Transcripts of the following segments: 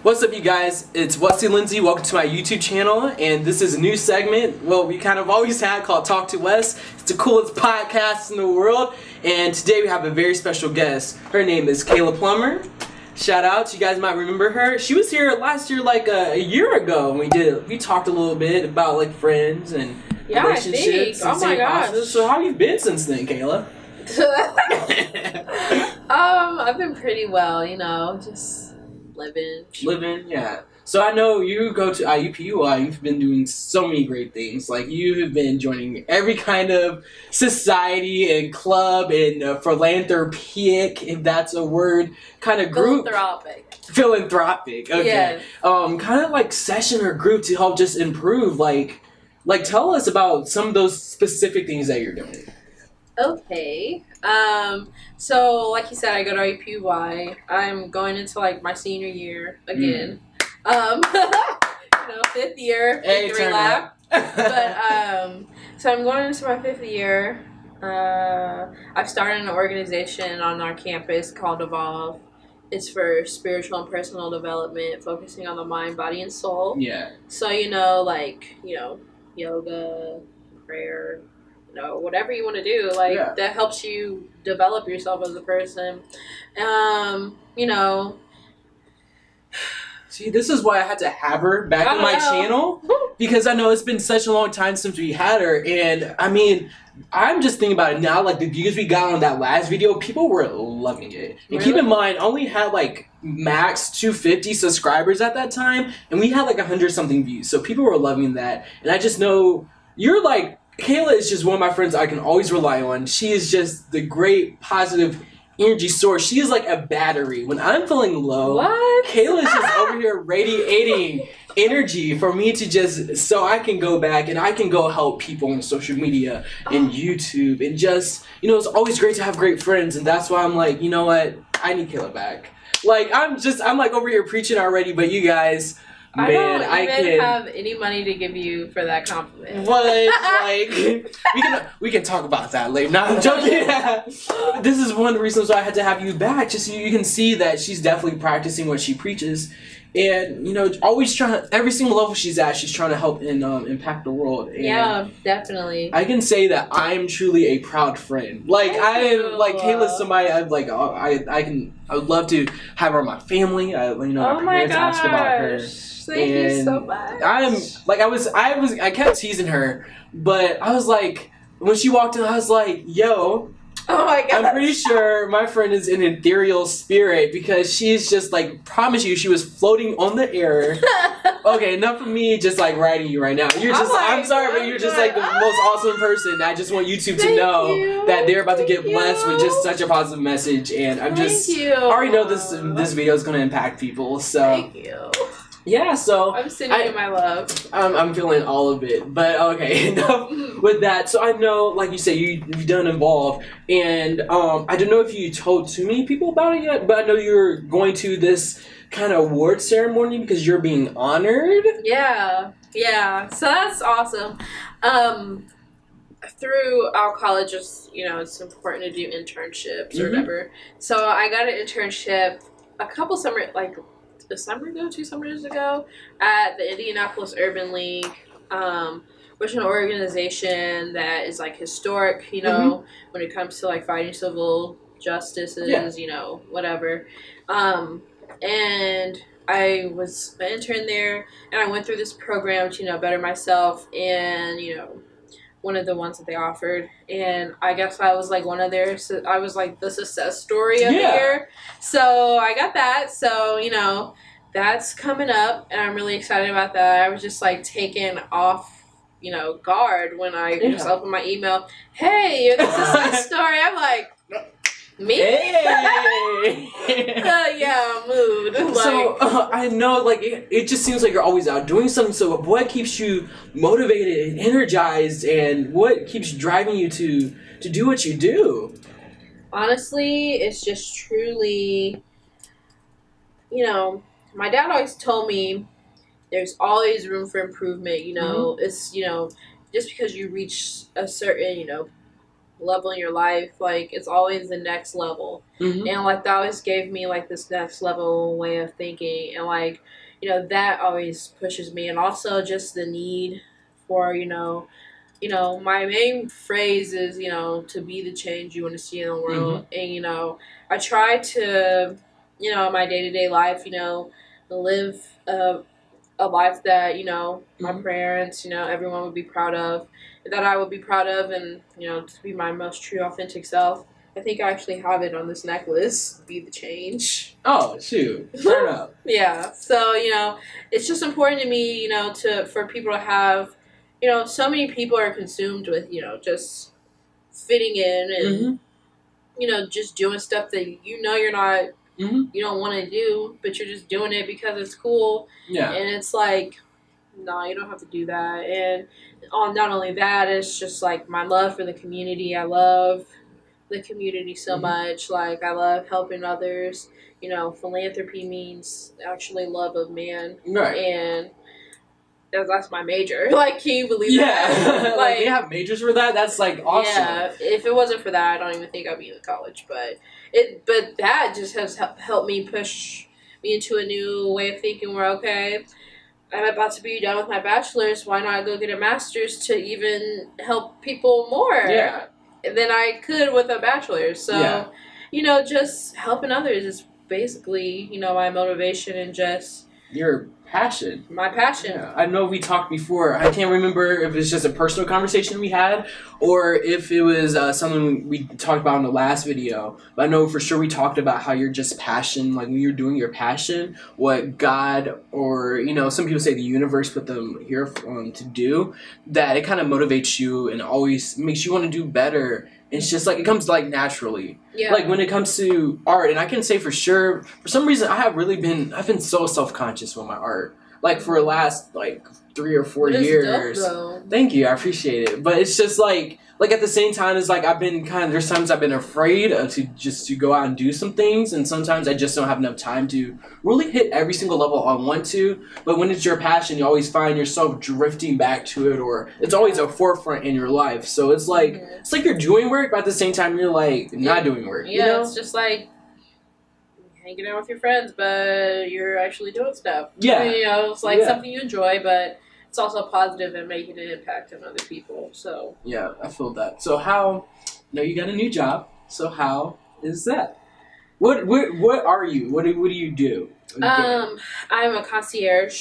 What's up, you guys? It's Wesley Lindsay. Welcome to my YouTube channel, and this is a new segment, well, we kind of always had, called Talk to Wes. It's the coolest podcast in the world, and today we have a very special guest. Her name is Kayla Plummer. Shout out, you guys might remember her. She was here last year, like a year ago, and we talked a little bit about like friends and relationships. Oh my gosh. So how have you been since then, Kayla? I've been pretty well, you know, just living, yeah. So I know you go to IUPUI. You've been doing so many great things. Like, you have been joining every kind of society and club and philanthropic, if that's a word, kind of group. Philanthropic. Okay. Yes. Kind of like session or group to help just improve. Like tell us about some of those specific things that you're doing. Okay. So like you said, I go to IUPUI. I'm going into like my senior year again. You know, fifth year, victory lap. But so I'm going into my fifth year. I've started an organization on our campus called Evolve. It's for spiritual and personal development, focusing on the mind, body, and soul. Yeah. So, you know, like, you know, yoga, prayer, you know, whatever you want to do, like, that helps you develop yourself as a person. You know. See, this is why I had to have her back on my channel, because I know it's been such a long time since we had her, and I mean, I'm just thinking about it now, like the views we got on that last video, people were loving it. And keep in mind, I only had like max 250 subscribers at that time, and we had like 100 something views, so people were loving that. And I just know you're like, Kayla is just one of my friends I can always rely on. She is just the great positive energy source. She is like a battery. When I'm feeling low, Kayla is just over here radiating energy for me to just, so I can go back and I can go help people on social media and YouTube, and just, you know, it's always great to have great friends, and that's why I'm like, you know what, I need Kayla back. Like, I'm like over here preaching already, but you guys, man, I don't even have any money to give you for that compliment. What? Like, we can talk about that later. No, I'm joking. This is one of the reasons why I had to have you back, just so you can see that she's definitely practicing what she preaches. And, you know, always trying, every single level she's at, she's trying to help and impact the world. And yeah, definitely. I can say that I'm truly a proud friend. Like, I am, like, Kayla's somebody I'd like, I would love to have her in my family. You know, my parents ask about her. Thank you so much. I kept teasing her, but I was like, when she walked in, I was like, yo, oh my God, I'm pretty sure my friend is an ethereal spirit, because she's just like, promise you, she was floating on the air. Okay, enough of me just like writing you right now. You're just, I'm sorry, but you're just like the most awesome person. I just want YouTube to know that they're about to get blessed with just such a positive message, and I'm just, I already know this video is going to impact people, so. Thank you. Yeah, so I'm sending you my love. I'm feeling all of it, but okay, enough with that. So I know, like you said, you've done Evolve, and I don't know if you told too many people about it yet, but I know you're going to this kind of award ceremony because you're being honored. Yeah, so that's awesome. Through our college, you know, it's important to do internships or whatever. So I got an internship a couple two summers ago at the Indianapolis Urban League, which is an organization that is like historic, you know, when it comes to like fighting civil justices, you know, whatever. And I was an intern there, and I went through this program to, you know, better myself, and, you know, one of the ones that they offered, and I guess I was like I was like the success story of the year. So I got that, so, you know, that's coming up, and I'm really excited about that. I was just like taken off, you know, guard when I just opened my email. Hey, you're the success story. I'm like, me? Hey. Yeah, mood. Like, so I know, like, it just seems like you're always out doing something. So what keeps you motivated and energized, and what keeps driving you to do what you do? Honestly, it's just truly, you know, my dad always told me there's always room for improvement, you know. It's, you know, just because you reach a certain, you know, level in your life, like it's always the next level. And like that always gave me like this next level way of thinking, and like, you know, that always pushes me. And also just the need for, my main phrase is, to be the change you want to see in the world. And I try to, in my day-to-day life, live a life that, my parents, everyone would be proud of, that I would be proud of, and, to be my most true, authentic self. I think I actually have it on this necklace, be the change. Oh, shoot. Turn up. Yeah. So, it's just important to me, for people to have, so many people are consumed with, just fitting in and, just doing stuff that you're not, you don't want to do, but you're just doing it because it's cool. Yeah. And it's like, no, you don't have to do that. And not only that, it's just like my love for the community. I love the community so much. Like, I love helping others. Philanthropy means actually love of man. Right. And that's my major. Like, can you believe that? Like, they have majors for that? That's, like, awesome. Yeah. If it wasn't for that, I don't even think I'd be in college. But that just has helped me push me into a new way of thinking where, okay, I'm about to be done with my bachelor's. Why not go get a master's to even help people more than I could with a bachelor's? So, just helping others is basically, my motivation and just... Your passion. My passion. Yeah. I know we talked before. I can't remember if it's just a personal conversation we had or if it was something we talked about in the last video. But I know for sure we talked about how you're just passion, like when you're doing your passion, what God or, some people say the universe put them here to do, that it kind of motivates you and always makes you want to do better. It's just like, it comes like naturally. Yeah. Like when it comes to art, and I can say for sure, for some reason, I've been so self-conscious with my art. Like for the last like 3 or 4 years. Dope, thank you, I appreciate it. But it's just like at the same time, it's like there's times I've been afraid to go out and do some things, and sometimes I just don't have enough time to really hit every single level I want to. But when it's your passion, you always find yourself drifting back to it, or it's always a forefront in your life. So it's like you're doing work, but at the same time you're like not doing work. Yeah, it's just like hanging out with your friends, but you're actually doing stuff. Yeah, it's like something you enjoy, but it's also positive and making an impact on other people. So yeah, I feel that. So how? You got a new job. So how is that? What are you? What do you do? I'm a concierge.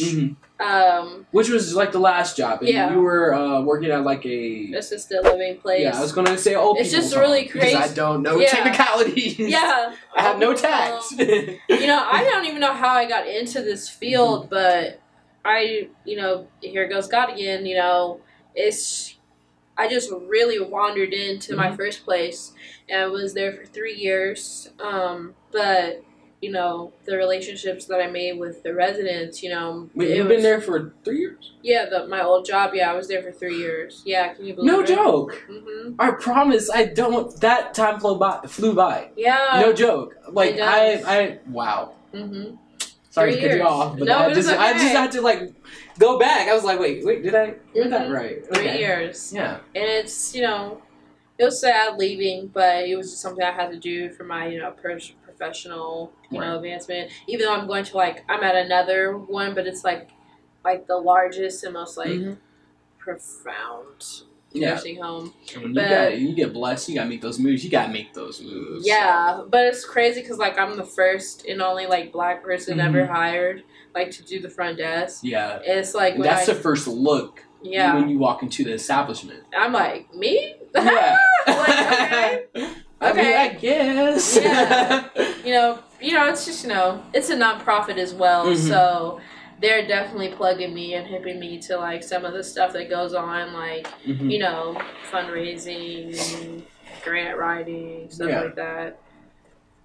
Which was like the last job. And you were working at like a assisted living place. Yeah, I was gonna say old It's people just really crazy. Because I don't know technicalities. Yeah, I have no tax. I don't even know how I got into this field, but I, here goes God again. I just really wandered into my first place, and I was there for 3 years. But the relationships that I made with the residents, Wait, you've been there for 3 years? Yeah, my old job. Yeah, I was there for 3 years. Yeah, can you believe it? No joke. I promise, I don't. That time flew by. Yeah. No joke. Like I wow. Sorry to cut you off, but I just had to like go back. I was like, wait, did I hear that right? 3 years. Yeah. And it's it was sad leaving, but it was just something I had to do for my professional advancement. Even though I'm going to I'm at another one, but it's like the largest and most profound nursing home. When you get blessed, you gotta make those moves. Yeah, but it's crazy because I'm the first and only Black person ever hired to do the front desk. Yeah, it's like that's the first look. Yeah, when you walk into the establishment, I'm like, me? Yeah. Okay. I mean, I guess. Yeah. It's just it's a nonprofit as well, so they're definitely plugging me and hipping me to some of the stuff that goes on, fundraising, grant writing, stuff like that.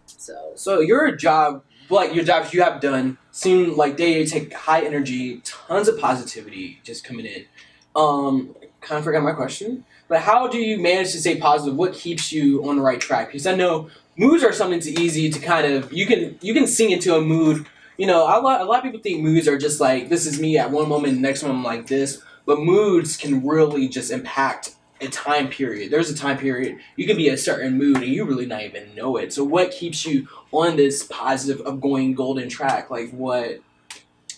So your jobs you have done seem like they take high energy, tons of positivity just coming in. Kind of forgot my question, but how do you manage to stay positive? What keeps you on the right track? Because I know moods are something easy to kind of you can sink into a mood. A lot of people think moods are just like, this is me at one moment, the next moment I'm like this. But moods can really just impact a time period. There's a time period you can be in a certain mood and you really not even know it. So what keeps you on this positive of going golden track? Like what?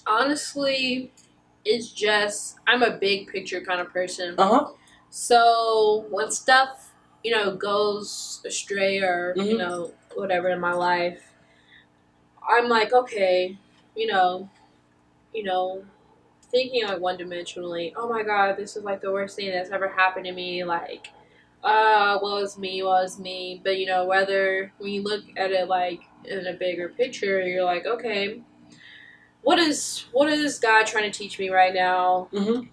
Honestly, it's just I'm a big picture kind of person. Uh-huh. So when stuff, goes astray or, whatever in my life, I'm like, okay, thinking like one-dimensionally, oh my god, this is like the worst thing that's ever happened to me, like, woe is me. But whether when you look at it like in a bigger picture, you're like, okay, what is God trying to teach me right now? And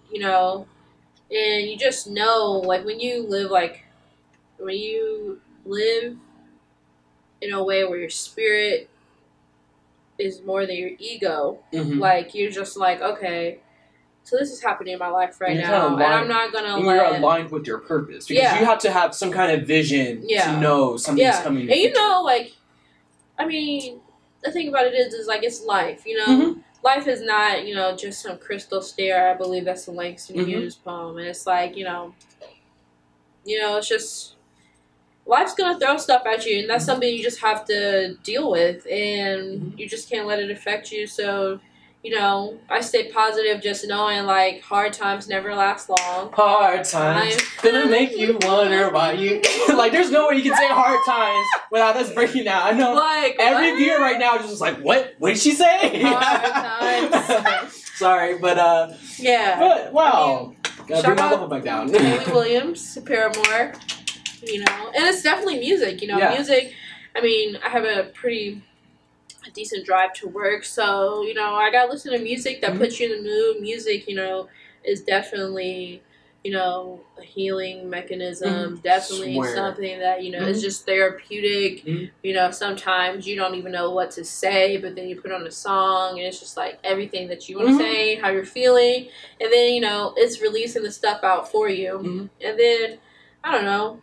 you just know, like, when you live in a way where your spirit is more than your ego, like, you're just like, okay, so this is happening in my life right now, and I'm not gonna you're aligned with your purpose, because you have to have some kind of vision to know something's coming. And like, I mean, the thing about it is like, it's life, life is not, just some crystal stair. I believe that's the Langston Hughes poem, and it's like, it's just, life's gonna throw stuff at you, and that's something you just have to deal with, and you just can't let it affect you. So, I stay positive, just knowing, like, hard times never last long. Hard times gonna make you wonder why you like. There's no way you can say hard times without us breaking down. I know, like, every viewer right now is just like, what did she say? Hard times. Sorry, but yeah. But, wow, gotta bring my out level back down. Haley Williams, Paramore. And it's definitely music. Music. I mean, I have a decent drive to work, so I gotta listen to music that puts you in the mood. Music, is definitely a healing mechanism. Definitely something that is just therapeutic. Sometimes you don't even know what to say, but then you put on a song and it's just like everything that you want to say, how you're feeling, and then it's releasing the stuff out for you. And then I don't know,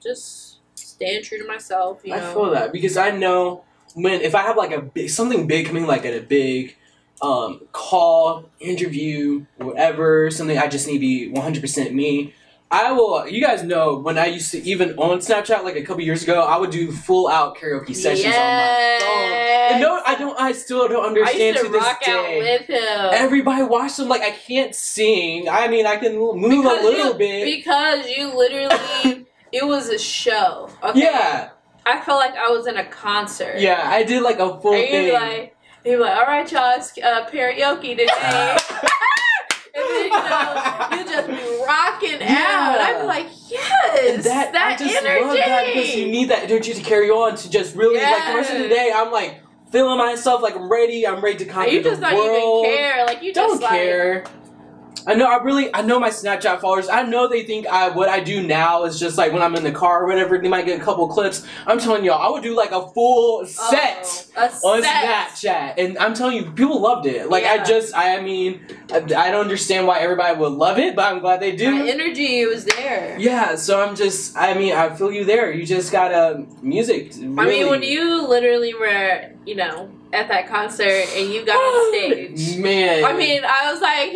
just staying true to myself. I feel that, because I know if I have like something big coming, like at a big call, interview, whatever, something I just need to be 100% me, I will. You guys know, when I used to, even on Snapchat, like a couple years ago, I would do full out karaoke sessions on my phone. And no, I still don't understand I used to rock out with him. Everybody watched them. Like, I can't sing. I mean, I can move a little bit. Because you literally, it was a show. Okay? Yeah. I felt like I was in a concert. Yeah, I did like a full thing. You'd be like, all right, y'all, it's karaoke today. And then, you just be rocking out. I'd be like, yes, that I just energy. love that, because you need that energy to carry on, to just really, like, the rest of the day, I'm like, feeling myself, like, I'm ready to conquer the world. You just don't even care. Like, you don't just care. I know my Snapchat followers, I know they think what I do now is just like when I'm in the car or whatever, they might get a couple clips. I'm telling y'all, I would do like a full set on Snapchat. And I'm telling you, people loved it. Like, I mean, I don't understand why everybody would love it, but I'm glad they do. The energy was there. Yeah, so I feel you there. You just gotta, music. Really. I mean, when you literally were, at that concert and you got on stage. Man. I mean, I was like,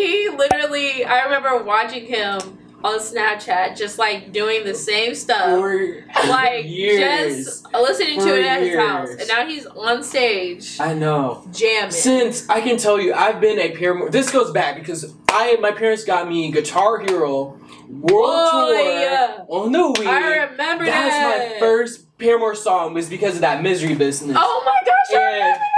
I remember watching him on Snapchat, just like doing the same stuff. For like, years. just listening to it at his house. And now he's on stage. I know. Jamming. Since, I can tell you, I've been a Paramore. This goes back because my parents got me Guitar Hero World Tour on the Wii. I remember that. That's my first Paramore song, was because of that Misery Business. Oh my gosh, I remember that.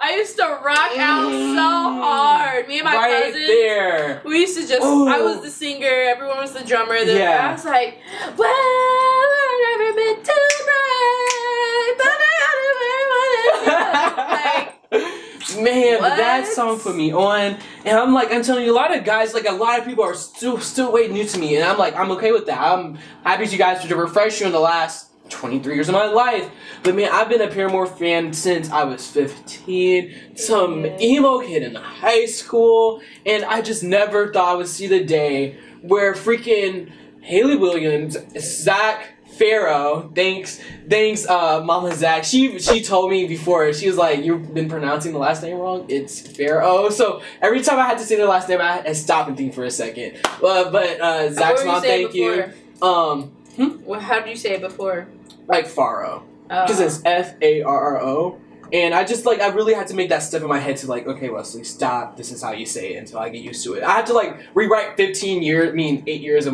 I used to rock out so hard. Me and my cousins. We used to just, I was the singer, everyone was the drummer. I was like, well, I've never been too bright, but I got it. Man, but that song put me on, and I'm telling you, a lot of guys, like, a lot of people are still way new to me, and I'm okay with that. I'm happy to you guys to refresh you in the last 23 years of my life. But man, I've been a Paramore fan since I was 15, some emo kid in high school, and I just never thought I would see the day where freaking Haley Williams, Zach Pharaoh. Thanks, Mama Zach. She told me before. She was like, "You've been pronouncing the last name wrong. It's Pharaoh." So every time I had to say the last name, I had to stop and think for a second. But Zach's mom, thank you. Well, how did you say it before? Like Pharaoh, because it's Pharo. And I just, like, I really had to make that step in my head to, like, okay, Wesley, stop. This is how you say it until I get used to it. I had to, like, rewrite 8 years of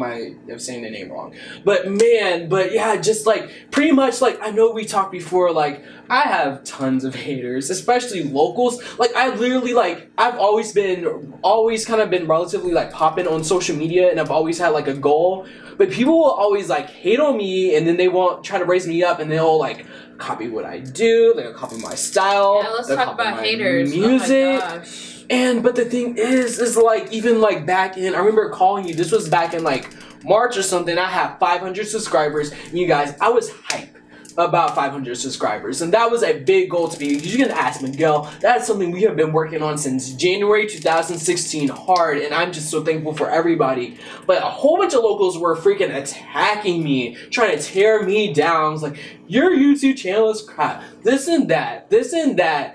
saying the name wrong. But, man, yeah, just, like, pretty much, like, I know we talked before, like, I have tons of haters, especially locals. Like, I literally, like, I've always kind of been relatively, like, popping on social media, and I've always had, like, a goal. But people will always, like, hate on me, and then they won't try to raise me up, and they'll, like, copy what I do, they'll copy my style. Yeah, let's talk about haters. Music. Oh my gosh. But the thing is like, even, like, back in, I remember calling you, this was back in, like, March or something, I had 500 subscribers, and you guys, I was hyped about 500 subscribers, and that was a big goal to be. You can ask Miguel. That's something we have been working on since January 2016 hard, and I'm just so thankful for everybody. But a whole bunch of locals were freaking attacking me, trying to tear me down. It's like, your YouTube channel is crap, this and that,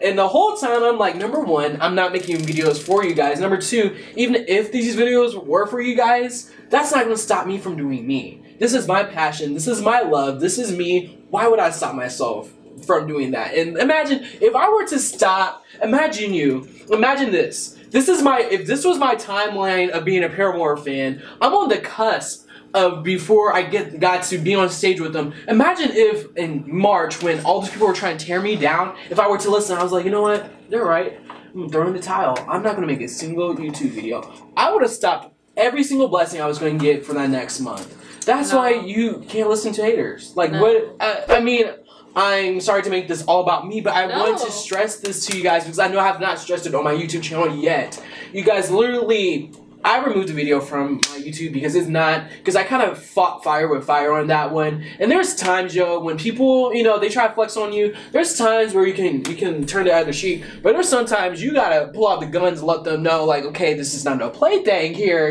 and the whole time I'm like, number one, I'm not making videos for you guys. Number two, even if these videos were for you guys, that's not going to stop me from doing me. This is my passion, this is my love, this is me. Why would I stop myself from doing that? And imagine if I were to stop, imagine this. If this was my timeline of being a Paramore fan, I'm on the cusp of before I got to be on stage with them. Imagine if in March, when all these people were trying to tear me down, if I were to listen, I was like, you know what? They're right. I'm throwing the towel. I'm not going to make a single YouTube video. I would have stopped every single blessing I was going to get for that next month. That's why you can't listen to haters. Like, what? I mean, I'm sorry to make this all about me, but I want to stress this to you guys because I know I have not stressed it on my YouTube channel yet. You guys, literally, I removed the video from my YouTube because because I kind of fought fire with fire on that one. And there's times, when people, they try to flex on you, there's times where you can turn the other cheek, but there's sometimes you gotta pull out the guns and let them know, like, okay, this is not no plaything here,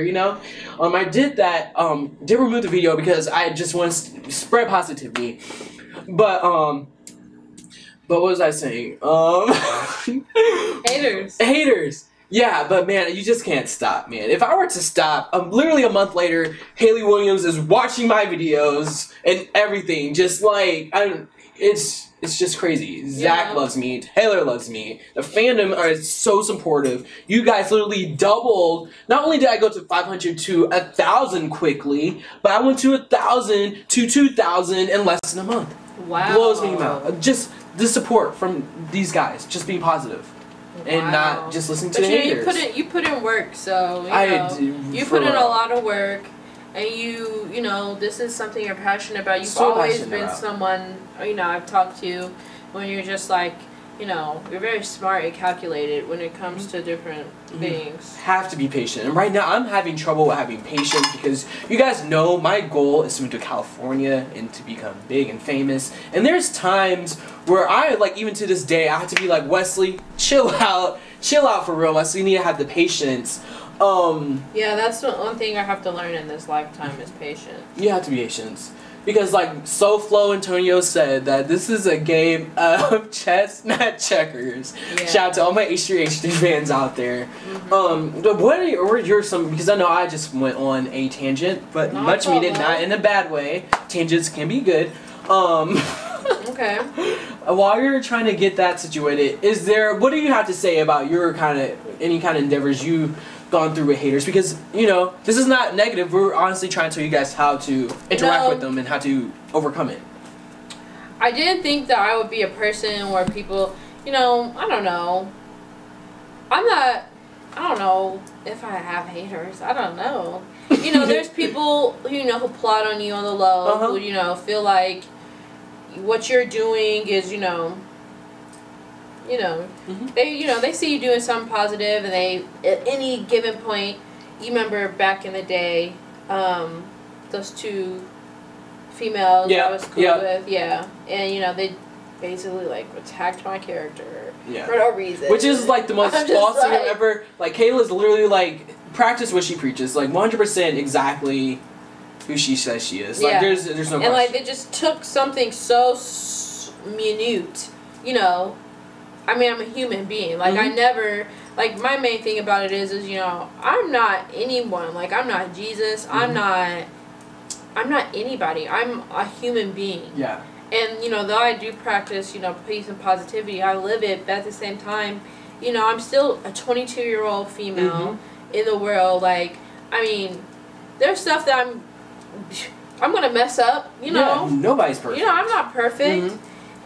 I did that, did remove the video because I just want to spread positivity. But what was I saying? Haters. Yeah, but man, you just can't stop, man. If I were to stop, literally a month later, Haley Williams is watching my videos and everything. Just like, it's just crazy. Zach loves me. Taylor loves me. The fandom are so supportive. You guys literally doubled. Not only did I go to 500 to 1,000 quickly, but I went to 1,000 to 2,000 in less than a month. Wow. Blows me out. Just the support from these guys. Just being positive. And not just listening to the haters. You put in work, so you put in a lot of work, and this is something you're passionate about. You've always been someone I've talked to when you're just like you're very smart and calculated when it comes to different things. Have to be patient, and right now I'm having trouble with having patience because you guys know my goal is to move to California and to become big and famous. And there's times where I even to this day I have to be like, Wesley, chill out for real. Wesley, you need to have the patience. Yeah, that's the one thing I have to learn in this lifetime is patience. You have to be patient. Because, SoFlo Antonio said that this is a game of chess, not checkers. Yeah. Shout out to all my H3 fans out there. What are your because I know I just went on a tangent, but much needed, not in a bad way. Tangents can be good. Okay. While you're trying to get that situated, what do you have to say about your any kind of endeavors you gone through with haters? Because this is not negative. We're honestly trying to tell you guys how to interact with them and how to overcome it. I didn't think that I would be a person where people I don't know I don't know if I have haters. I don't know. There's people who plot on you on the low, who feel like what you're doing is they see you doing something positive, and they at any given point, you remember back in the day, those two females I was cool with, and they basically attacked my character for no reason, which is the most false thing ever. Kayla's literally practice what she preaches, 100% exactly who she says she is. Like, there's no question. And, like, they just took something so minute, you know. I mean, I'm a human being. Like, I never... Like, my main thing about it is, you know, I'm not anyone. Like, I'm not Jesus. I'm not anybody. I'm a human being. Yeah. And, you know, though I do practice, you know, peace and positivity, I live it, but at the same time, you know, I'm still a 22-year-old female in the world. Like, I mean, there's stuff that I'm going to mess up, you know. Yeah, nobody's perfect. You know, I'm not perfect.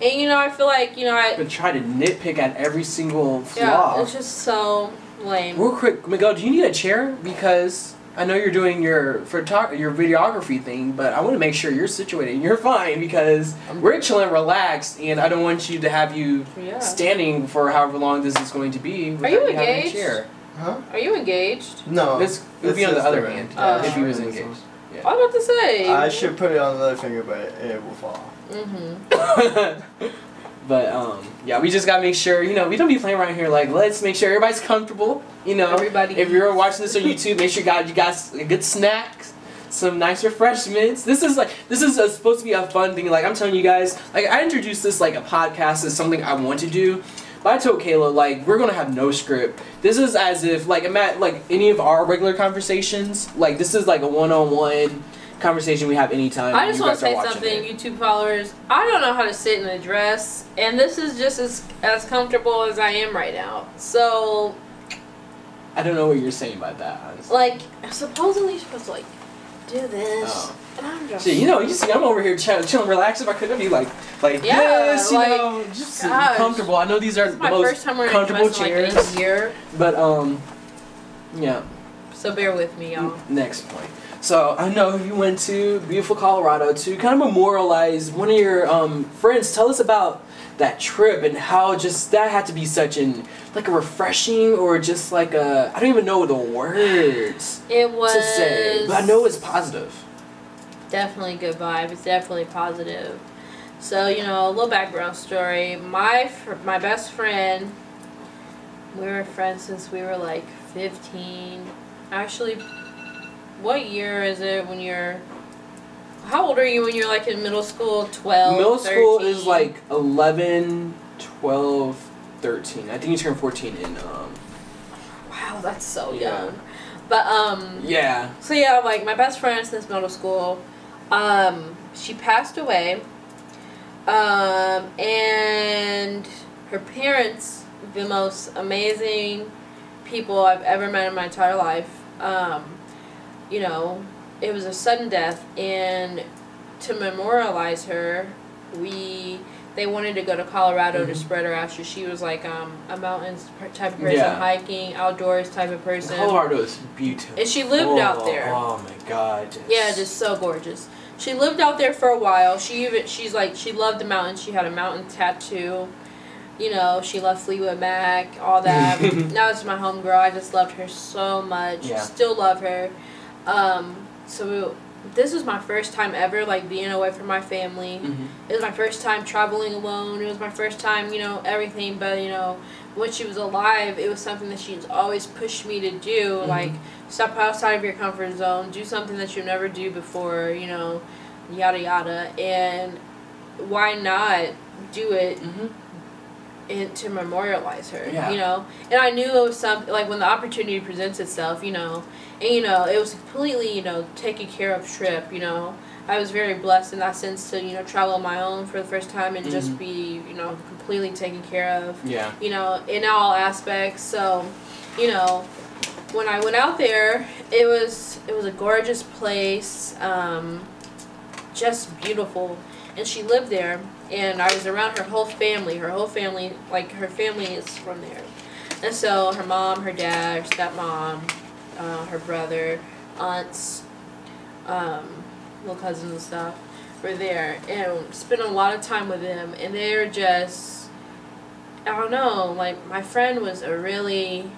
And, you know, I feel like, you know, But try to nitpick at every single flaw. Yeah, it's just so lame. Real quick, Miguel, do you need a chair? Because I know you're doing your videography thing, but I want to make sure you're situated and you're fine because we're chilling, relaxed, and I don't want you to have you standing for however long this is going to be. Are you engaged? A chair. Huh? Are you engaged? No. It would be on the other hand if he was engaged. Yeah. I was about to say. I should put it on the other finger, but it will fall. But yeah, we just gotta make sure, you know, we don't be playing around here. Like, let's make sure everybody's comfortable. You know, if you're watching this on YouTube, make sure you got a good snacks, some nice refreshments. This is supposed to be a fun thing. Like, I'm telling you guys, like, I introduced this like a podcast as something I want to do. But I told Kayla, like, we're gonna have no script. This is as if, like, any of our regular conversations, like, this is like a one-on-one conversation we have anytime. I just want to say something, YouTube followers. I don't know how to sit in a dress, and this is just as comfortable as I am right now. So, I don't know what you're saying about that, honestly. Like, supposedly you're supposed to, like, do this. And I'm just... See, you know, you see, I'm over here chilling, relaxing. If I could be like this, you know, just comfortable. I know these are the most comfortable chairs. Like, in a year. But, yeah. So bear with me, y'all. Next point. So, I know you went to beautiful Colorado to kind of memorialize one of your friends. Tell us about that trip and how just that had to be such like a refreshing or just like a, I don't even know the words to say, but I know it's positive. Definitely good vibe. It's definitely positive. So, you know, a little background story. My best friend, we were friends since we were like 15. Actually, what year is it when you're... How old are you when you're like in middle school? 12, Middle 13? school is like 11, 12, 13. I think you turned 14 in... Wow, that's so young. But, yeah. So, yeah, like, my best friend since middle school, she passed away, and her parents, the most amazing people I've ever met in my entire life, you know, it was a sudden death, and to memorialize her, they wanted to go to Colorado to spread her ashes. She was like a mountains type of person, hiking, outdoors type of person. Colorado is beautiful. And she lived out there. Oh my God. Just. Yeah, just so gorgeous. She lived out there for a while. She loved the mountains. She had a mountain tattoo. You know, she loved Fleetwood Mac, all that. Now it's my homegirl. I just loved her so much. Yeah. Still love her. So this was my first time ever, like, being away from my family. It was my first time traveling alone. It was my first time, you know, everything. But, you know, when she was alive, it was something that she's always pushed me to do. Like, step outside of your comfort zone. Do something that you never do before, you know, yada, yada. And why not do it to memorialize her, you know? And I knew it was something, like, when the opportunity presents itself, you know, and, you know, it was a completely, you know, taken care of trip, you know. I was very blessed in that sense to, you know, travel on my own for the first time and just be, you know, completely taken care of, you know, in all aspects. So, you know, when I went out there, it was a gorgeous place, just beautiful. And she lived there, and I was around her whole family. Like, her family is from there. And so her mom, her dad, her stepmom, her brother, aunts, little cousins and stuff were there. And spent a lot of time with them. And they were just, I don't know, like, my friend was a really,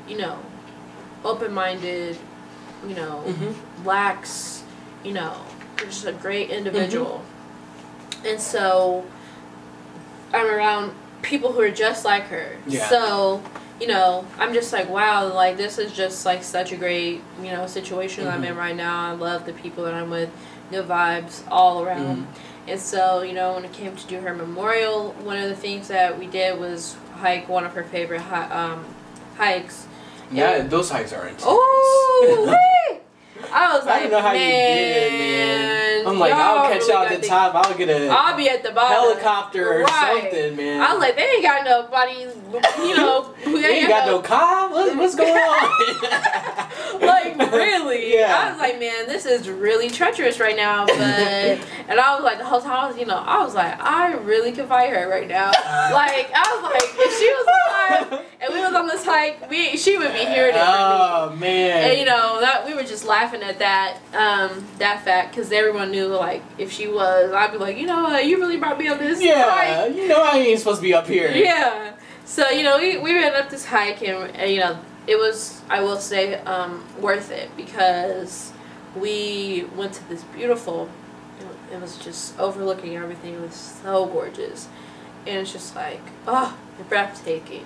you know, open-minded, you know, lax, you know, just a great individual. And so I'm around people who are just like her. So, you know, I'm just like, wow, like this is just like such a great, you know, situation that I'm in right now. I love the people that I'm with, good vibes all around. And so, you know, when it came to do her memorial, one of the things that we did was hike one of her favorite hikes. Yeah, those hikes are intense. Oh, I was like, I don't know how you did it, man. I'm like, I'll catch y'all at the top. I'll be at the bottom. Helicopter or something, man. I was like, they ain't got nobody, you know. They ain't got no car? What's going on? Like, really? Yeah. I was like, man, this is really treacherous right now. But, and I was like, the whole time, I was like, I really could fight her right now. Like, I was like, if she was alive and we was on this hike, she would be hearing it from me. Oh, man. And, you know, that we were just laughing at that fact, because everyone knew, like, if she was, I'd be like, you know what, you really brought me on this hike. You know I ain't supposed to be up here. Yeah. So, you know, we went up this hike, and you know, it was, I will say, worth it, because we went to this beautiful, it was just overlooking everything. It was so gorgeous. And it's just like, oh, breathtaking.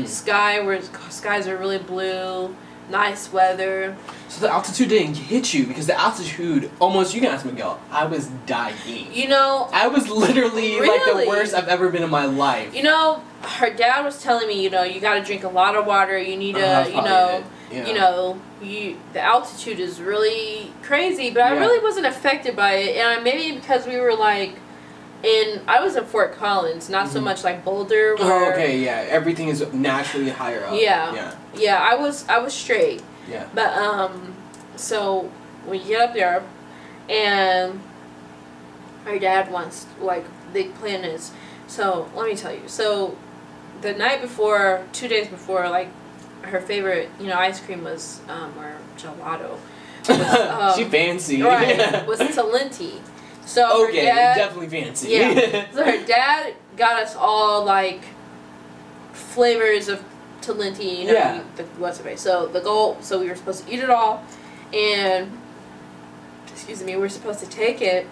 Skies are really blue. Nice weather. So the altitude didn't hit you, because the altitude almost, you can ask Miguel, I was dying. You know, I was literally like the worst I've ever been in my life. You know, her dad was telling me, you know, you got to drink a lot of water. You need to, you know, the altitude is really crazy, but I really wasn't affected by it. And maybe because we were like, I was in Fort Collins, not so much like Boulder. Oh, okay, yeah. Everything is naturally higher up. Yeah. I was straight. Yeah. But so we get up there, and our dad wants, like, the plan is. So let me tell you. So the night before, 2 days before, like, her favorite, you know, ice cream was or gelato. Was, she fancy. Right. Was Talenti. So okay, her dad, definitely fancy. Yeah. So her dad got us all, like, flavors of Talenti, you know, what's it? So so we were supposed to eat it all, and we were supposed to take it,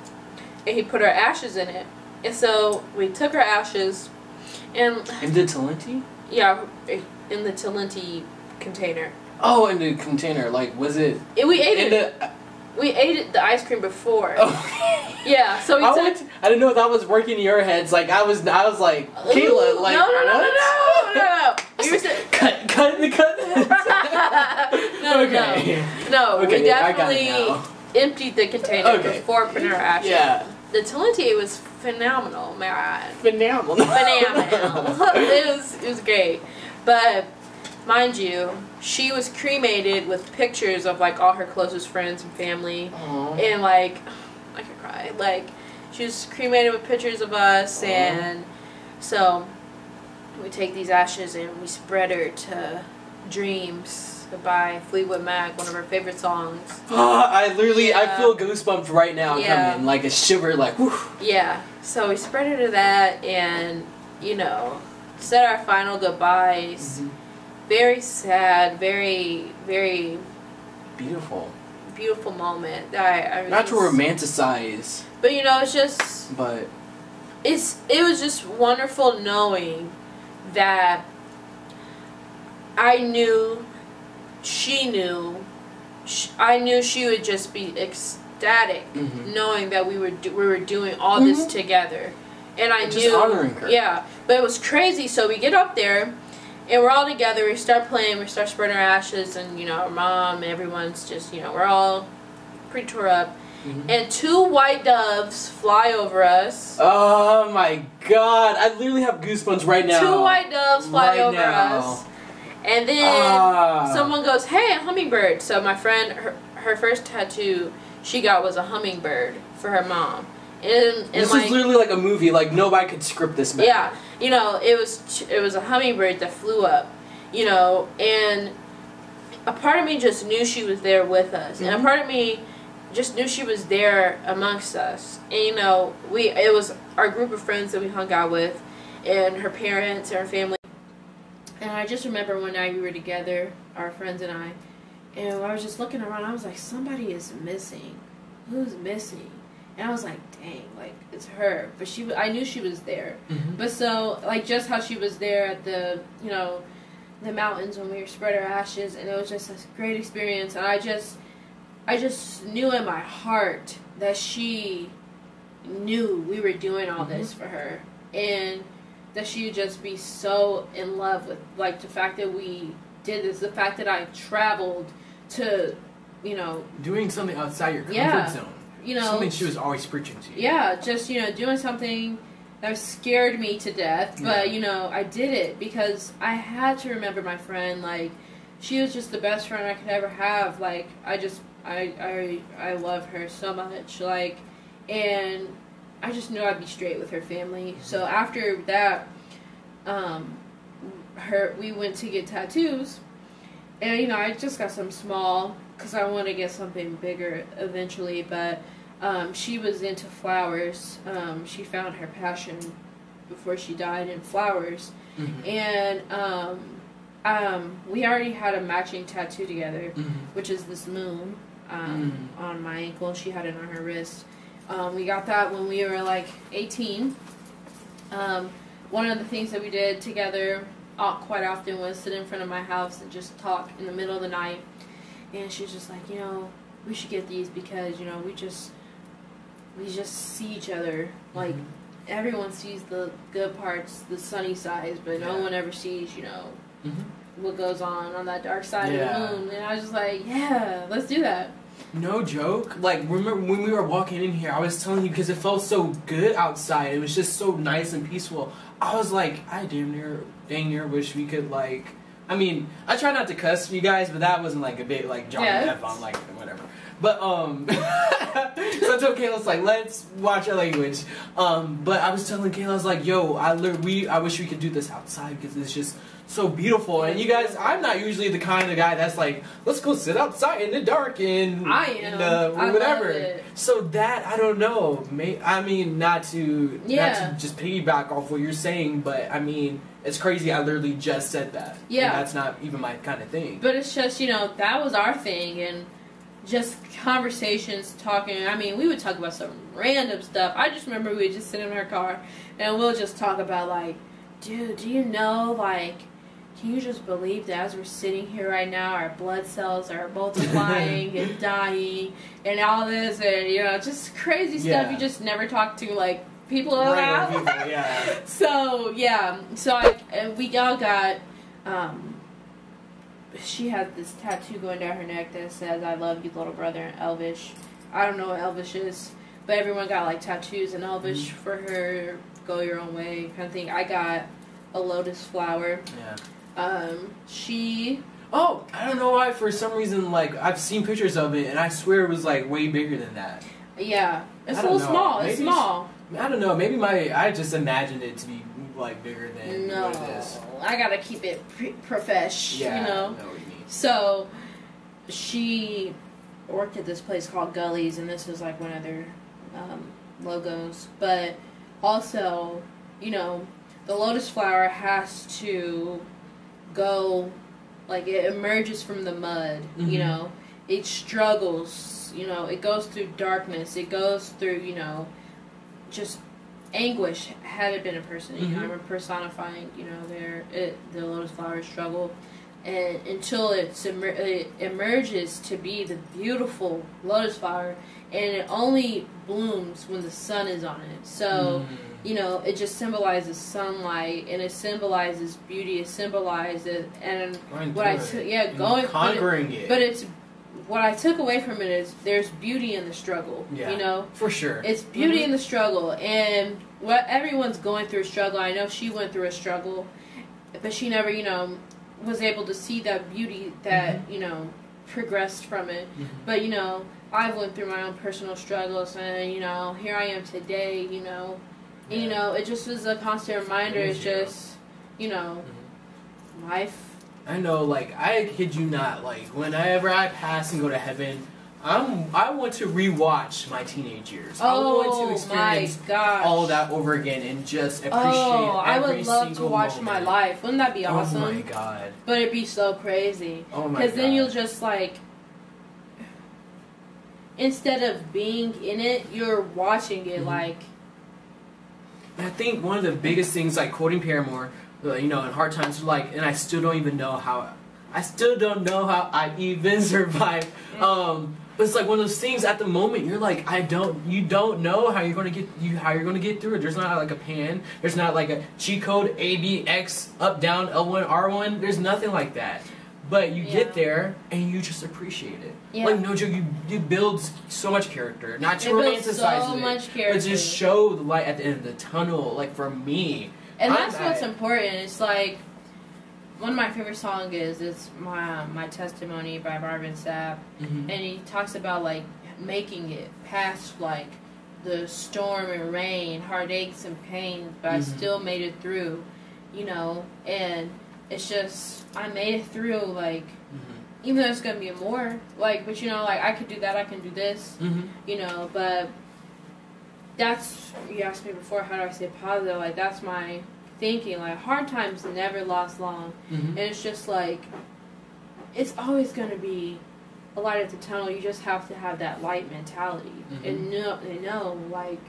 and he put our ashes in it, and so we took our ashes, and in the Talenti? Yeah, in the Talenti container. Oh, in the container, like, was it? We ate it. We ate the ice cream before. Oh. Yeah, so we I didn't know if that was working in your heads. Like, I was like, Kayla, like, no. We were cut. No, okay, we definitely emptied the container before putting our ashes. Yeah. The Talenti was phenomenal, man. Phenomenal. It was great, but mind you, she was cremated with pictures of, like, all her closest friends and family. Aww. And, like, I could cry. Like, she was cremated with pictures of us. Aww. And so we take these ashes and we spread her to Dreams by Fleetwood Mac, one of her favorite songs. I feel goosebumps right now coming, like a shiver, like, whew. Yeah, so we spread her to that, and, you know, said our final goodbyes. Very sad, very, very beautiful moment. Not to romanticize, but, you know, it's just. But it was just wonderful knowing that I knew, she knew, I knew she would just be ecstatic, knowing that we were doing all this together, and I just knew, honoring her. Yeah, but it was crazy. So we get up there. And we're all together, we start playing, we start spreading our ashes, and, you know, our mom, everyone's just, you know, we're all pretty tore up. And 2 white doves fly over us. Oh my God, I literally have goosebumps right now. 2 white doves fly over us. And then someone goes, hey, a hummingbird. So my friend, her first tattoo she got was a hummingbird for her mom. And this is literally like a movie. Like, nobody could script this better. Yeah, you know, it was a hummingbird that flew up, you know, and a part of me just knew she was there with us, and a part of me just knew she was there amongst us. And, you know, it was our group of friends that we hung out with, and her parents and her family. And I just remember one night we were together, our friends and I was just looking around. I was like, somebody is missing. Who's missing? And I was like, dang, like, it's her. But I knew she was there. But so, like, just how she was there at the, you know, the mountains when we spread our ashes, and it was just a great experience. And I just knew in my heart that she knew we were doing all this for her, and that she would just be so in love with, like, the fact that we did this, the fact that I traveled to, you know, doing something outside your comfort zone. You know, something she was always preaching to you. Yeah, just, you know, doing something that scared me to death, but, you know, I did it because I had to remember my friend. Like, she was just the best friend I could ever have. Like, I love her so much. Like, and I just knew I'd be straight with her family. So after that, we went to get tattoos, and, you know, I just got some small because I want to get something bigger eventually. But she was into flowers. She found her passion before she died in flowers, and we already had a matching tattoo together, which is this moon on my ankle, and she had it on her wrist. We got that when we were like 18. One of the things that we did together quite often was sit in front of my house and just talk in the middle of the night. And she was just like, you know, we should get these because, you know, we just see each other. Like, everyone sees the good parts, the sunny sides, but no one ever sees, you know, what goes on that dark side of the moon. And I was just like, yeah, let's do that. No joke. Like, remember when we were walking in here, I was telling you, because it felt so good outside. It was just so nice and peaceful. I was like, I dang near wish we could, like, I mean, I try not to cuss you guys, but that wasn't like a bit like Johnny F on, like, whatever. But so I told Kayla, it's like, let's watch our language. But I was telling Kayla, I was like, yo, I wish we could do this outside because it's just so beautiful. And you guys, I'm not usually the kind of guy that's like, let's go sit outside in the dark and whatever. So that, I don't know. I mean, not to just piggyback off what you're saying, but I mean, it's crazy. I literally just said that. Yeah, and that's not even my kind of thing. But it's just, you know, that was our thing, and just conversations, talking. I mean, we would talk about some random stuff. I just remember we would just sit in our car and we'll just talk about, like, dude, do you know, like, can you just believe that as we're sitting here right now, our blood cells are multiplying and dying and all this, and, you know, just crazy stuff you just never talk to, like, people around. So we all got, she had this tattoo going down her neck that says, I love you, little brother, in Elvish. I don't know what Elvish is, but everyone got, like, tattoos in Elvish for her, go your own way kind of thing. I got a lotus flower. Oh, I don't know why, for some reason, like, I've seen pictures of it, and I swear it was, like, way bigger than that. Yeah, it's a little small. It's small. I don't know. Maybe I just imagined it to be, like, bigger than what it is. I gotta keep it profesh, you know? I know what you mean. So, she worked at this place called Gullies, and this was, like, one of their logos. But also, you know, the lotus flower has to go, like, it emerges from the mud, you know? It struggles, you know? It goes through darkness. It goes through, you know, just anguish. Had it been a person, you know, I'm personifying, you know, the lotus flower struggle, and until it emerges to be the beautiful lotus flower, and it only blooms when the sun is on it. So, you know, it just symbolizes sunlight, and it symbolizes beauty. It symbolizes, and conquering it. But it's, what I took away from it is there's beauty in the struggle. You know, for sure, it's beauty in the struggle, and what everyone's going through a struggle. I know she went through a struggle, but she never, you know, was able to see that beauty that you know progressed from it. But, you know, I went through my own personal struggles, and, you know, here I am today. You know, and, you know, it just was a constant reminder. It's just, you know, life. I know, like, I kid you not, like, whenever I pass and go to heaven, I want to rewatch my teenage years. I want to experience all that over again and just appreciate I would love to watch my life. Wouldn't that be awesome? Oh my god. But it'd be so crazy. Oh my god. Because then you'll just, like, instead of being in it, you're watching it, like, I think one of the biggest things, like quoting Paramore, you know, in hard times, like, and I still don't know how I even survive. But it's like one of those things at the moment you're like, you don't know how you're gonna get through it. There's not like a plan. There's not like a cheat code A, B, X, up, down, L1, R1. There's nothing like that. But you get there and you just appreciate it. Yeah. Like no joke, you build so much character. Not to romanticize it, but just show the light at the end of the tunnel. Like for me, and that's what's important. It's like one of my favorite songs is my Testimony by Marvin Sapp, and he talks about like making it past like the storm and rain, heartaches and pains, but I still made it through, you know, and it's just, I made it through, like, even though it's going to be more, like, but, you know, like, I could do that, I can do this, you know, but that's, you asked me before, how do I stay positive, like, that's my thinking, like, hard times never last long, and it's just, like, it's always going to be a light at the tunnel, you just have to have that light mentality, and know, like,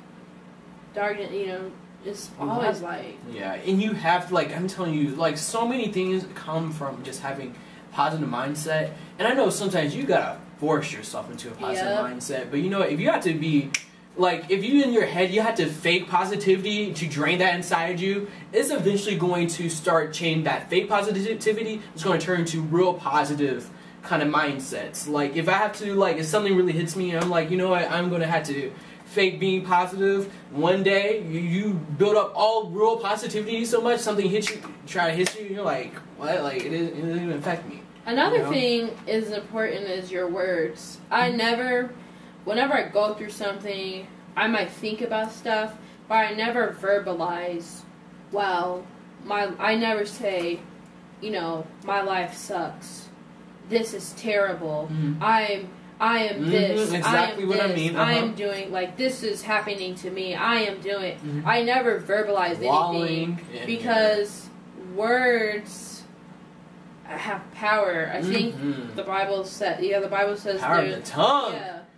darkness, you know, it's always light. Yeah, and you have to, like, I'm telling you, like, so many things come from just having positive mindset. And I know sometimes you gotta force yourself into a positive mindset. But you know what, if you have to be, like, if you in your head, you have to fake positivity to drain that inside you, it's eventually going to start changing that fake positivity. It's going to turn into real positive kind of mindsets. Like, if I have to, like, if something really hits me, I'm like, you know what, I'm going to have to fake being positive. One day you build up all real positivity so much, something hits you, try to hit you, and you're like, what? Like, it doesn't even affect me. Another thing is important is your words. Whenever I go through something, I might think about stuff, but I never verbalize, well, I never say, you know, my life sucks, this is terrible, I am this. Exactly what I mean. I am doing, like, this is happening to me. I am doing. I never verbalize anything because words have power. I think the Bible says. Yeah, the Bible says power of the tongue.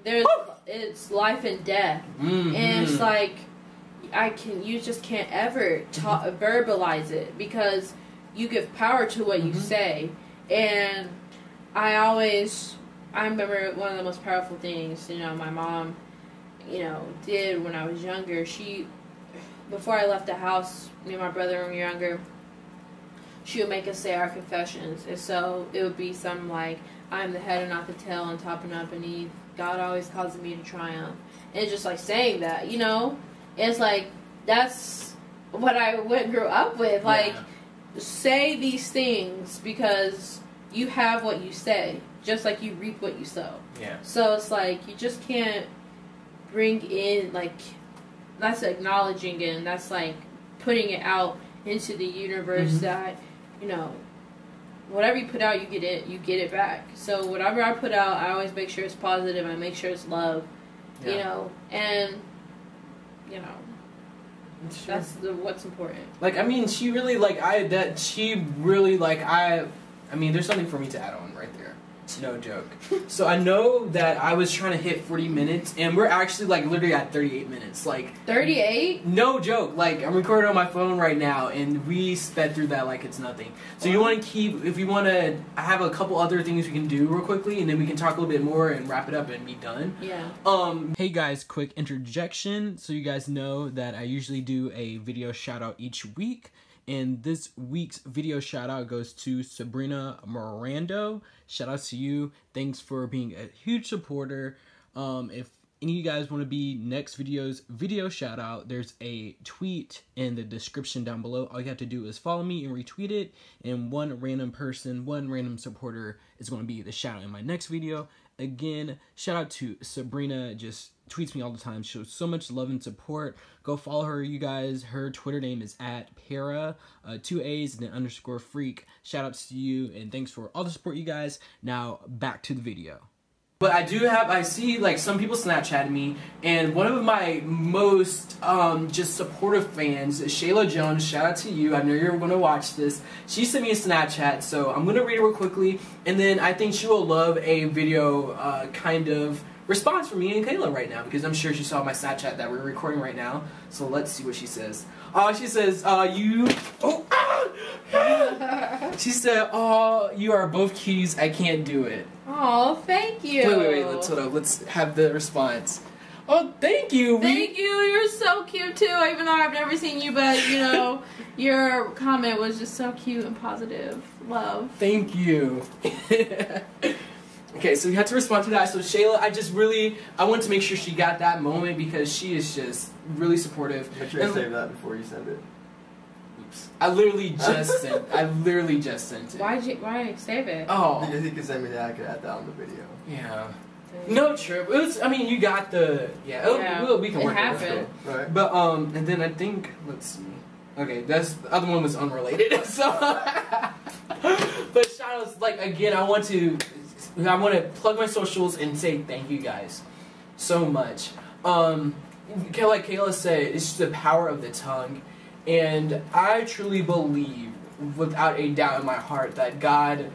Yeah, it's life and death, and it's like you just can't ever verbalize it because you give power to what you say, and I remember one of the most powerful things, you know, my mom, you know, did when I was younger. Before I left the house, me and my brother when we were younger, she would make us say our confessions. And so it would be something like, I'm the head and not the tail, and top and not beneath. God always causes me to triumph. And it's just like saying that, you know? And it's like, that's what I grew up with. Like, say these things because you have what you say. Just like you reap what you sow. Yeah. So it's like you just can't bring in, like, that's acknowledging it, and that's like putting it out into the universe that, you know, whatever you put out, you get it back. So whatever I put out, I always make sure it's positive. I make sure it's love, you know, and you know. That's what's important. Like, I mean, she really, like, I mean, there's something for me to add on right there. No joke. So I know that I was trying to hit 40 minutes, and we're actually, like, literally at 38 minutes. Like, 38? No joke. Like, I'm recording on my phone right now, and we sped through that like it's nothing. So you want to if you want to, I have a couple other things we can do real quickly, and then we can talk a little bit more and wrap it up and be done. Yeah. Hey guys, quick interjection. So you guys know that I usually do a video shout out each week. And this week's video shout out goes to Sabrina Morando. Shout out to you. Thanks for being a huge supporter. If any of you guys want to be next video's video shout out, there's a tweet in the description down below. All you have to do is follow me and retweet it. And one random supporter is going to be the shout out in my next video. Again, shout out to Sabrina. Just tweets me all the time, shows so much love and support. Go follow her, you guys. Her Twitter name is @para, 2 A's and then _freak. Shout out to you, and thanks for all the support, you guys. Now back to the video. But I see, like, some people Snapchat me, and one of my most just supportive fans, Shayla Jones, shout out to you, I know you're going to watch this. She sent me a Snapchat, so I'm going to read it real quickly, and then I think she will love a video kind of response from me and Kayla right now, because I'm sure she saw my Snapchat that we're recording right now. So let's see what she says. She says, she said, "Oh, you are both cuties. I can't do it." Oh, thank you. Wait. Let's hold up. Let's have the response. Oh, thank you. Thank you. You're so cute too. Even though I've never seen you, but you know, your comment was just so cute and positive. Love. Thank you. Okay, so we had to respond to that. So Shayla, I wanted to make sure she got that moment because she is just really supportive. Make sure you save that before you send it. Oops. I literally just sent it. Why save it? Oh. Because he could send me that, I could add that on the video. Yeah. No trip. It was. I mean, you got the. Yeah. We can work it. Happened. Right. But and then I think let's see. Okay, the other one was unrelated. So, but shout-outs, like again, I want to plug my socials and say thank you guys so much. Like Kayla said, it's just the power of the tongue, and I truly believe, without a doubt in my heart, that God,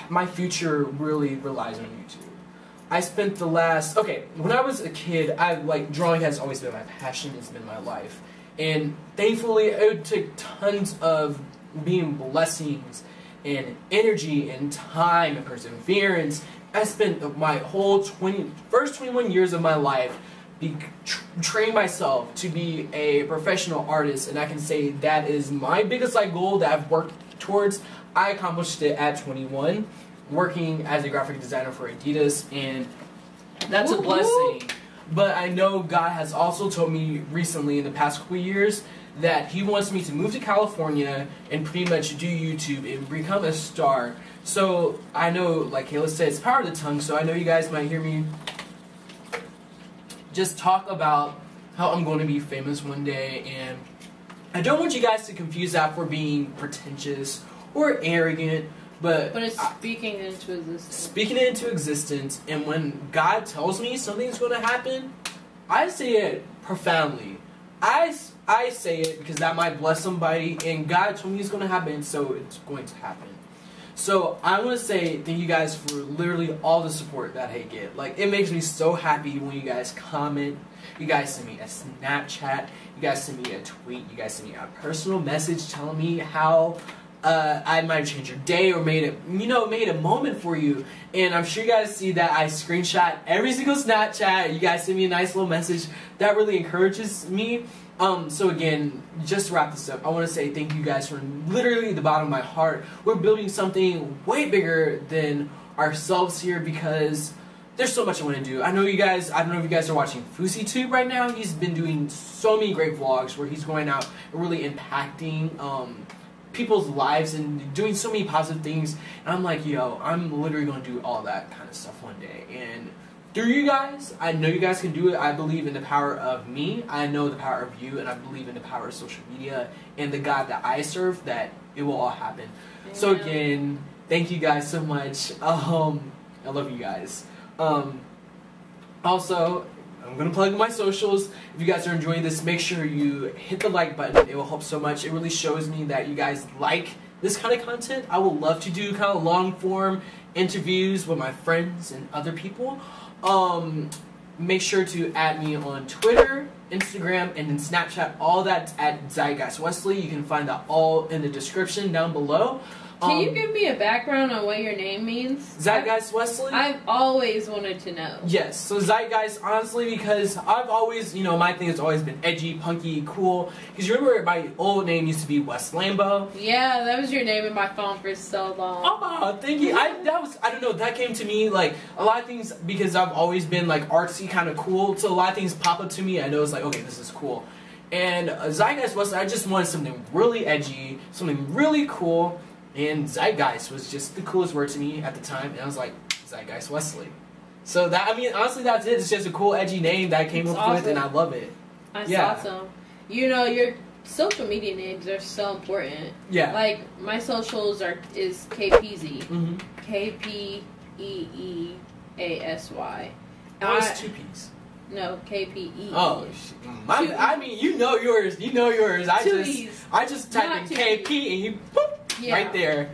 my future really relies on YouTube. I spent the last when I was a kid, drawing has always been my passion. It's been my life. And thankfully, it took tons of being blessings and energy and time and perseverance. I spent my whole first 21 years of my life training myself to be a professional artist. And I can say that is my biggest goal that I've worked towards. I accomplished it at 21, working as a graphic designer for Adidas. And that's a blessing. But I know God has also told me recently in the past couple years that He wants me to move to California and pretty much do YouTube and become a star. So I know, like Kayla said, it's power of the tongue, so I know you guys might hear me just talk about how I'm going to be famous one day, and I don't want you guys to confuse that for being pretentious or arrogant. But it's speaking it into existence. Speaking it into existence, and when God tells me something's going to happen, I say it profoundly. I say it because that might bless somebody, and God told me it's going to happen, so it's going to happen. So I want to say thank you guys for literally all the support that I get. It makes me so happy when you guys comment. You guys send me a Snapchat. You guys send me a tweet. You guys send me a personal message telling me how I might have changed your day or made a moment for you. And I'm sure you guys see that I screenshot every single Snapchat. You guys send me a nice little message. That really encourages me. So again, just to wrap this up, I want to say thank you guys from literally the bottom of my heart. We're building something way bigger than ourselves here because there's so much I want to do. I don't know if you guys are watching FouseyTube right now. He's been doing so many great vlogs where he's going out and really impacting people's lives and doing so many positive things. And I'm like, yo, I'm literally going to do all that kind of stuff one day. And through you guys, I know you guys can do it. I believe in the power of me. I know the power of you. And I believe in the power of social media and the God that I serve, that it will all happen. Yeah. So again, thank you guys so much. I love you guys. Also, I'm going to plug my socials. If you guys are enjoying this, make sure you hit the like button. It will help so much. It really shows me that you guys like this kind of content. I would love to do kind of long form interviews with my friends and other people. Make sure to add me on Twitter, Instagram, and then Snapchat. All that's at Zeitgeist Wesley. You can find that all in the description down below. Can you give me a background on what your name means? Zeitgeist Wesley? I've always wanted to know. Yes, so Zeitgeist, honestly, because I've always, my thing has always been edgy, punky, cool. Because you remember my old name used to be West Lambo? Yeah, that was your name in my phone for so long. Oh, thank you. I don't know, that came to me, a lot of things, because I've always been, artsy, kind of cool, so a lot of things pop up to me, I know it's okay, this is cool. And Zeitgeist Wesley, I just wanted something really edgy, something really cool. And Zeitgeist was just the coolest word to me at the time, and I was like, Zeitgeist Wesley. So honestly, that's it. It's just a cool, edgy name that I came up with, and I love it. That's awesome. Your social media names are so important. Yeah. My socials is KPeezy. Mm-hmm. KPeeasy. Oh, it's two P's. No, KPE. Oh, you know yours. You know yours. I just type in KP and you boop, right there.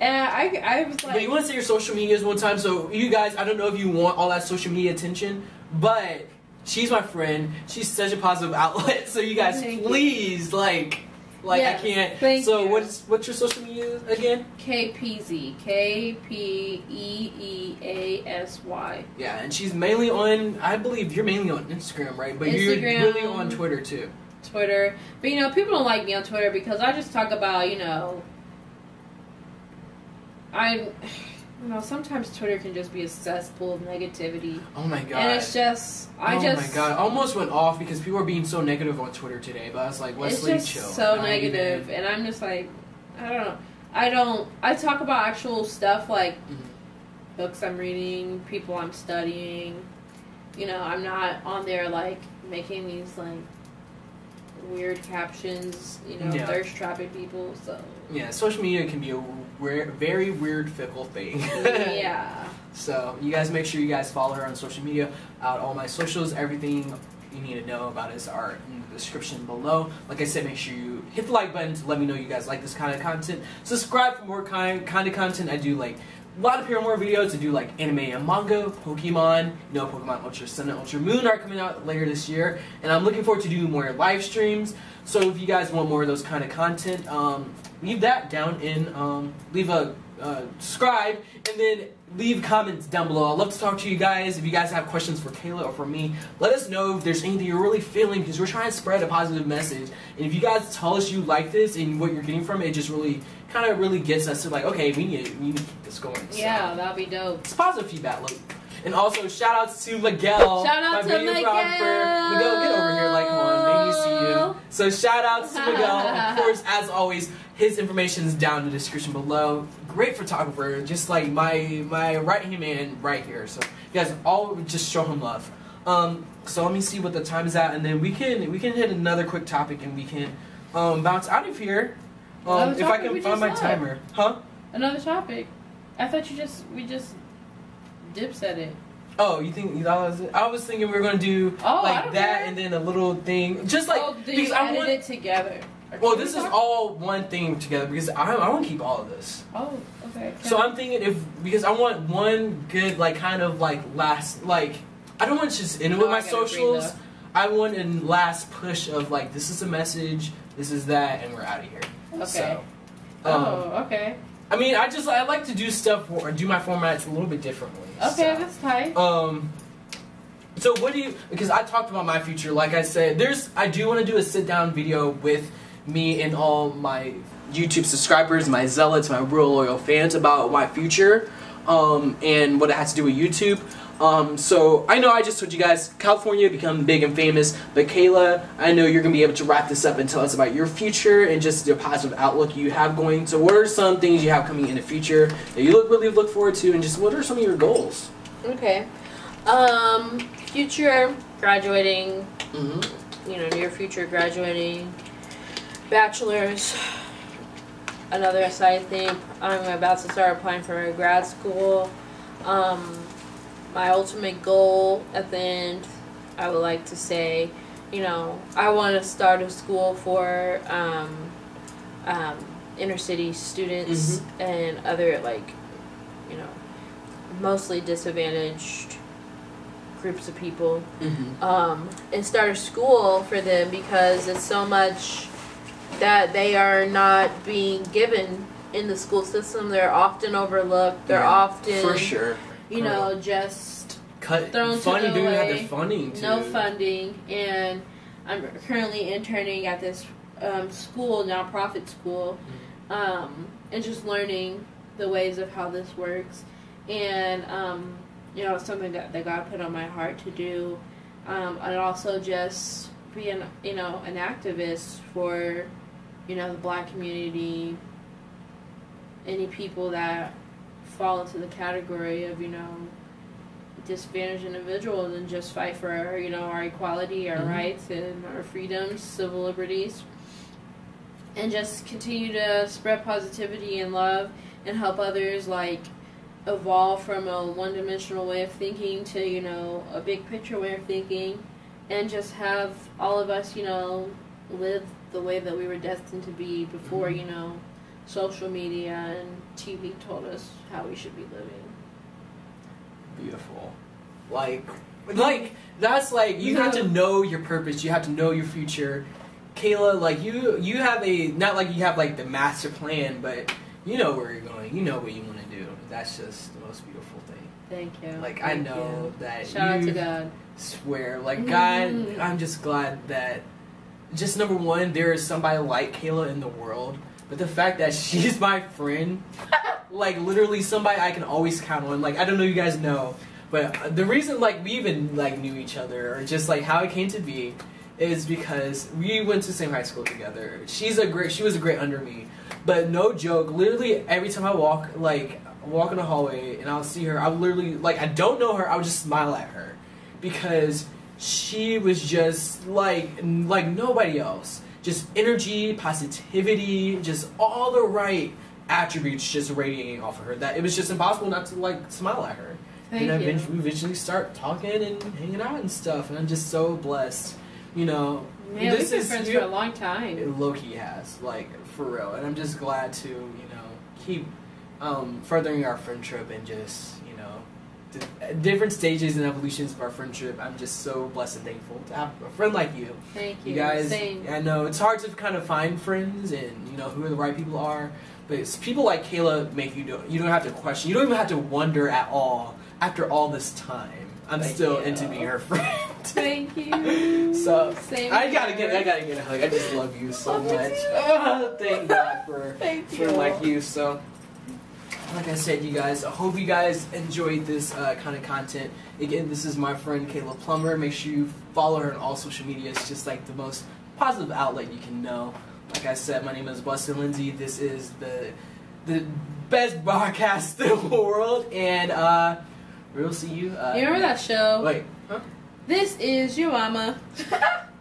And I was like... But you want to say your social medias one time, so you guys, I don't know if you want all that social media attention, but she's my friend. She's such a positive outlet, so you guys, please, like yes, I can't. So what's your social media again? KPZ. KPEEASY. Yeah, and she's mainly on, I believe you're mainly on Instagram, right? But you're really on Twitter too. Twitter. But people don't like me on Twitter because I just talk about, sometimes Twitter can just be a cesspool of negativity. Oh my god. And it's just, oh my god. I almost went off because people are being so negative on Twitter today. But I was like, Wesley, it's just chill. So negative. And I'm just like, I don't know. I talk about actual stuff like books I'm reading, people I'm studying. I'm not on there like making these like weird captions, thirst trapping people. So yeah, social media can be a very weird, fickle thing. Yeah. So you guys make sure you guys follow her on social media. All my socials, everything you need to know about us are in the description below. Like I said, make sure you hit the like button to let me know you guys like this kind of content. Subscribe for more kind of content. I do like a lot of Paramore videos. I do like anime and manga, Pokemon. Pokemon Ultra Sun and Ultra Moon are coming out later this year, and I'm looking forward to doing more live streams. So if you guys want more of those kind of content, leave that down in, leave a subscribe, and then leave comments down below. I'd love to talk to you guys. If you guys have questions for Kayla or for me, let us know if there's anything you're really feeling, because we're trying to spread a positive message. And if you guys tell us you like this and what you're getting from it, it just really gets us to like, okay, we need to keep this going. Yeah, that'd be dope. It's positive feedback, look. And also, shout out to Miguel. Shout out my to videographer. Miguel, get over here, like, come on, maybe see you. So shout out to Miguel. Of course, as always, his information is down in the description below. Great photographer, just like my right-hand man right here. So you guys all just show him love. So let me see what the time is at, and then we can hit another quick topic, and we can bounce out of here. If I can find my timer. Huh? Another topic. I thought we just dips at it. Oh, you thought I was thinking we were gonna do like that and then a little thing, just like because I want it together. Well, this is all one thing together because I want to keep all of this. Oh, okay. So I'm thinking because I want one good last I don't want to just end it with my socials. I want a last push of like, this is a message, this is that, and we're out of here. Okay. So, okay. I mean, I like to do stuff or do my formats a little bit differently. Okay, that's tight. So what do you? Because I talked about my future. Like I said, I do want to do a sit down video with me and all my YouTube subscribers, my zealots, my real loyal fans about my future, and what it has to do with YouTube. So I know I just told you guys California become big and famous, but Kayla, I know you're gonna be able to wrap this up and tell us about your future and just the positive outlook you have going. So what are some things you have coming in the future that you really look forward to, and just what are some of your goals? Okay. Future, graduating. Near future, graduating. Bachelor's. Another side thing. I'm about to start applying for grad school. My ultimate goal at the end, I would like to say, I want to start a school for inner city students and other mostly disadvantaged groups of people, and start a school for them because it's so much that they are not being given in the school system. They're often overlooked. They're often, for sure, just cut thrown funding. to the Have the funding too. No funding, and I'm currently interning at this school, nonprofit school, and just learning the ways of how this works, and it's something that God put on my heart to do, and also just be an activist for the Black community, any people that fall into the category of disadvantaged individuals, and just fight for our equality, our rights, and our freedoms, civil liberties, and just continue to spread positivity and love and help others evolve from a one-dimensional way of thinking to a big picture way of thinking, and just have all of us live the way that we were destined to be before social media and TV told us how we should be living. Beautiful. Like that's like you have to know your purpose. You have to know your future. Kayla, like you have not like you have like the master plan, but you know where you're going. You know what you want to do. That's just the most beautiful thing. Thank you. Like I know that shout out to God. Swear, like God, I'm just glad that just number one, there is somebody like Kayla in the world. But the fact that she's my friend, like literally somebody I can always count on. Like I don't know if you guys know, but the reason like we even like knew each other or just like how it came to be is because we went to the same high school together. She was a great under me. But no joke, literally every time I walk in the hallway and I'll see her, I would literally like I don't know her, I would just smile at her because she was just like nobody else. Just energy, positivity, just all the right attributes just radiating off of her that it was just impossible not to like smile at her. Thank you. We eventually start talking and hanging out and stuff, and I'm just so blessed. You know, man, we've been friends for a long time. Low-key has, like, for real. And I'm just glad to, you know, keep furthering our friendship and just, you know, different stages and evolutions of our friendship. I'm just so blessed and thankful to have a friend like you. Thank you. You guys, same. I know it's hard to kind of find friends and, you know, who the right people are. But it's people like Kayla make you don't have to question. You don't even have to wonder at all after all this time. I'm still into being her friend. Thank you. So Same I gotta here. get a hug. I just love you so Love you much. too. Thank God for like you. So like I said, you guys, I hope you guys enjoyed this kind of content. Again, this is my friend Kayla Plummer. Make sure you follow her on all social media. It's just like the most positive outlet you can know. Like I said, my name is Bustin Lindsay. This is the best podcast in the world, and we'll see you. You remember that show? Wait, huh? This is your mama.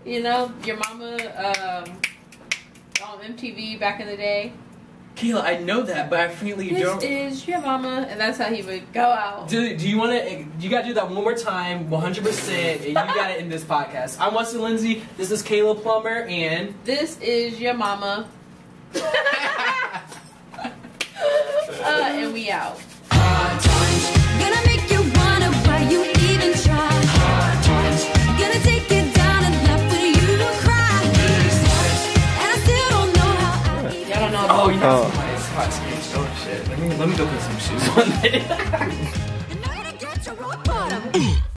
You know, your mama on MTV back in the day. Kayla, I know that, but I freely don't. This is your mama, and that's how he would go out. Do you want to? You gotta do that one more time, 100%, and you gotta end this podcast. I'm Bustin Lindsay. This is Kayla Plummer, and this is your mama. And we out. Gonna make you wonder why you even try. Gonna take you down and laugh when you cry. And I still don't know how I even. Y'all don't know. oh, you know, it's hot. Oh shit. Let me go put some shoes on there.